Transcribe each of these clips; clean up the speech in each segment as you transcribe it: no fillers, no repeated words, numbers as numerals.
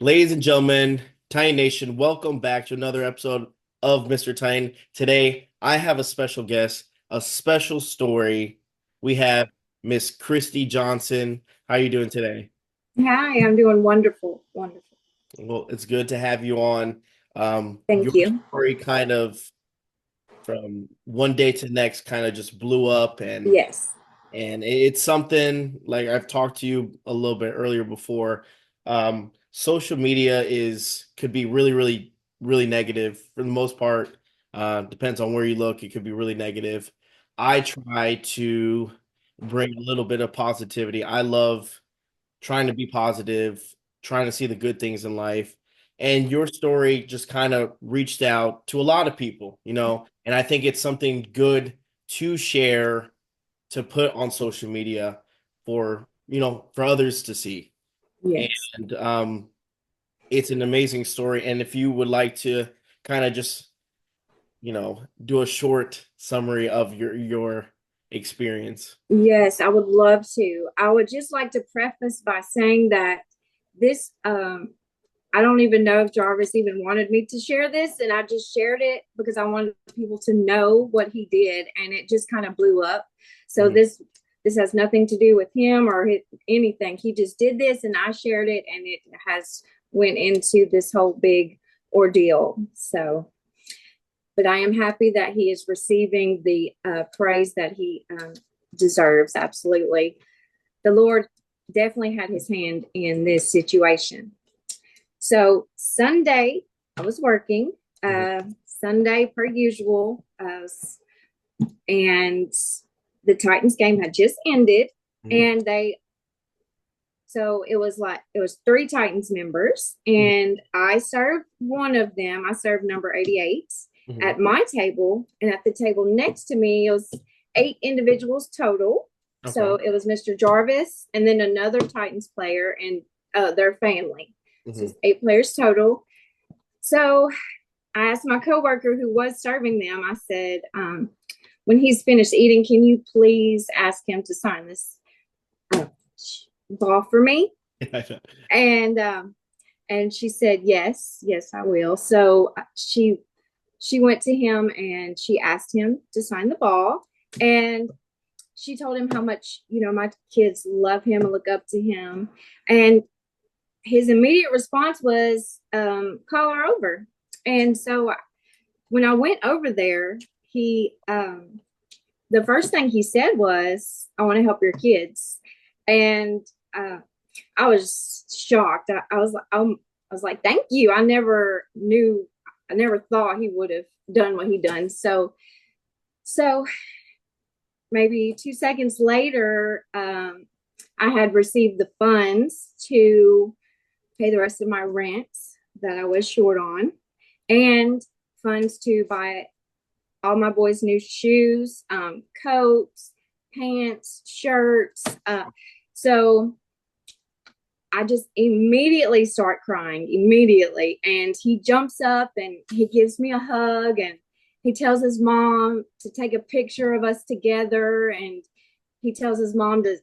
Ladies and gentlemen, Tiny Nation, welcome back to another episode of Mr. Tine. Today, I have a special guest, a special story. We have Miss Kristie Johnson. How are you doing today? Hi, I'm doing wonderful. Wonderful. Well, it's good to have you on. Your Thank you. story kind of from one day to the next kind of just blew up Yes. and it's something like I've talked to you a little bit earlier before. Social media is could be really, really, really negative for the most part. Depends on where you look. It could be really negative. I try to bring a little bit of positivity. I love trying to be positive, trying to see the good things in life. And your story just kind of reached out to a lot of people, and I think it's something good to share, to put on social media for others to see. Yes. And it's an amazing story. And if you would like to kind of just do a short summary of your experience. Yes, I would love to. I would just like to preface by saying that this I don't even know if Jarvis even wanted me to share this, and I just shared it because I wanted people to know what he did, and it just kind of blew up. So Mhm. this has nothing to do with him or anything. He just did this, and I shared it, and it has went into this whole big ordeal. So, but I am happy that he is receiving the praise that he deserves. Absolutely, the Lord definitely had His hand in this situation. So Sunday, I was working. Mhm. Sunday, per usual, and the Titans game had just ended, Mhm. and it was three Titans members, Mhm. and I served one of them. I served number 88 Mhm. at my table, and at the table next to me, it was eight individuals total. So Okay. it was Mr. Jarvis and then another Titans player and their family. So Mhm. it's eight players total. So I asked my coworker who was serving them, I said, when he's finished eating, can you please ask him to sign this uh, ball for me? And and she said, yes, I will. So she went to him and she asked him to sign the ball. And she told him how much, my kids love him and look up to him. And his immediate response was, call her over. And so when I went over there, the first thing he said was, I want to help your kids. And I was shocked. I was like, thank you. I never thought he would have done what he done. So maybe 2 seconds later, I had received the funds to pay the rest of my rent that I was short on, and funds to buy all my boys' new shoes, coats, pants, shirts. So I just immediately start crying immediately. And he jumps up and he gives me a hug and he tells his mom to take a picture of us together. And he tells his mom to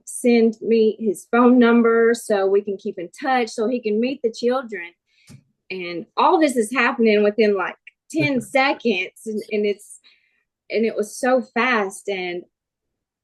send me his phone number so we can keep in touch so he can meet the children. And all this is happening within like 10 seconds. And it was so fast. And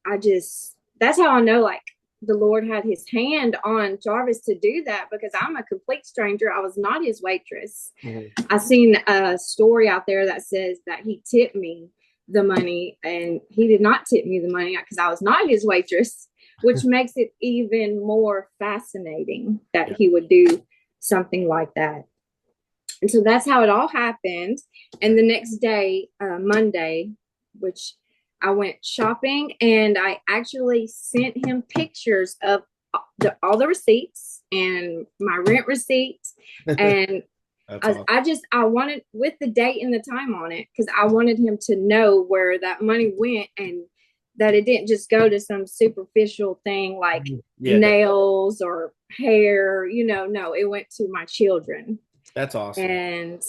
that's how I know, like, the Lord had his hand on Jarvis to do that because I'm a complete stranger. I was not his waitress. Mhm. I seen a story out there that says that he tipped me the money, and he did not tip me the money because I was not his waitress, which makes it even more fascinating that Yeah. he would do something like that. And so that's how it all happened. And Right. the next day, Monday, which I went shopping, and I actually sent him pictures of all the receipts and my rent receipts. And That's awesome. I wanted with the date and the time on it because I wanted him to know where that money went and that it didn't just go to some superficial thing like Mhm. Yeah, nails or hair, no, it went to my children. that's awesome. And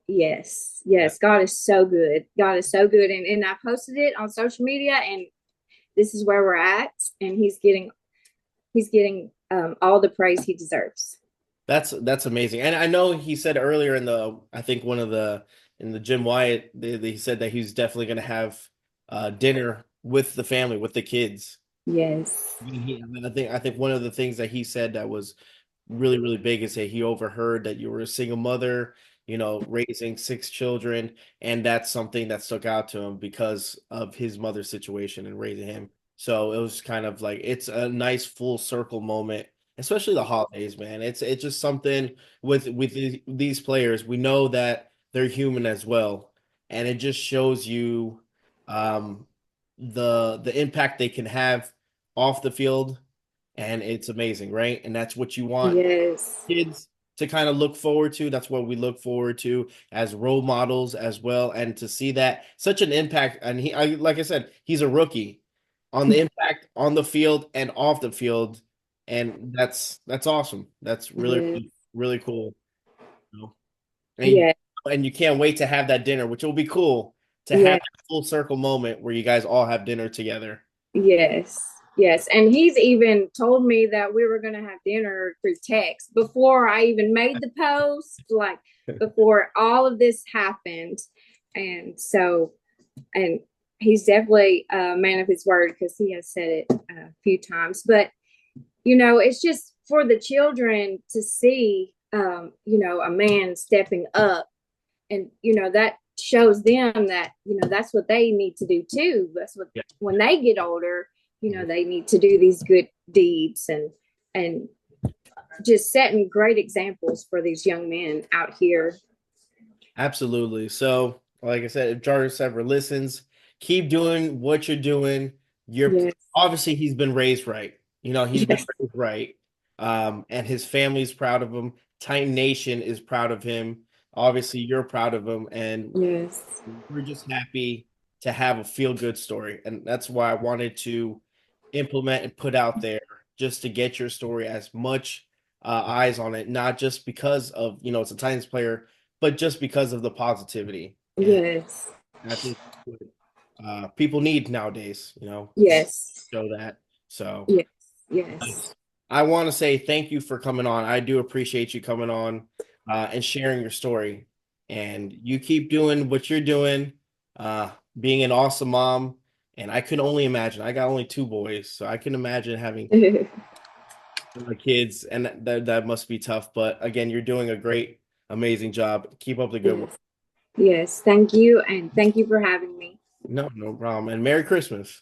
yes, Yeah. yes, God is so good. God is so good. And I posted it on social media, and this is where we're at. And he's getting all the praise he deserves. That's amazing. And I know he said earlier in the I think one of the in the Jim Wyatt he said that he's definitely going to have dinner with the family with the kids. Yes. I think one of the things that he said that was really really big is that he overheard that you were a single mother, raising six children, and that's something that stuck out to him because of his mother's situation and raising him. So it was kind of like it's a nice full circle moment, especially the holidays, man. It's just something with these players. We know that they're human as well, and it just shows you um, the impact they can have off the field, and it's amazing, right? And that's what you want Yes. kids to kind of look forward to. That's what we look forward to as role models as well, and to see that such an impact. And like I said, he's a rookie on the impact on the field and off the field, and that's awesome. That's really Yes. really, really cool. You know? And Yes. and you can't wait to have that dinner, which will be cool to have Yes. that full circle moment where you guys all have dinner together. Yes. Yes. And he's even told me that we were going to have dinner through text before I even made the post, like before all of this happened. And so, and he's definitely a man of his word because he has said it a few times. But, it's just for the children to see, a man stepping up, and that shows them that that's what they need to do too. That's what, Yeah. when they get older, they need to do these good deeds, and just setting great examples for these young men out here. Absolutely. So, like I said, if Jarvis ever listens, keep doing what you're doing. You're Yes. obviously he's been raised right. He's been Yes. raised right. And his family's proud of him. Titan Nation is proud of him. Obviously, you're proud of him, and Yes. we're just happy to have a feel good story. And that's why I wanted to implement and put out there just to get your story as much eyes on it, not just because of, it's a Titans player, but just because of the positivity. And Yes. I think what people need nowadays, Yes. show that. So Yes. Yes. I want to say thank you for coming on. I do appreciate you coming on and sharing your story. And you keep doing what you're doing, being an awesome mom. And I can only imagine. I got only two boys, so I can imagine having my kids, and that must be tough. But again, you're doing a great, amazing job. Keep up the good work. Yes. Yes. Thank you. And thank you for having me. No, no problem. And Merry Christmas.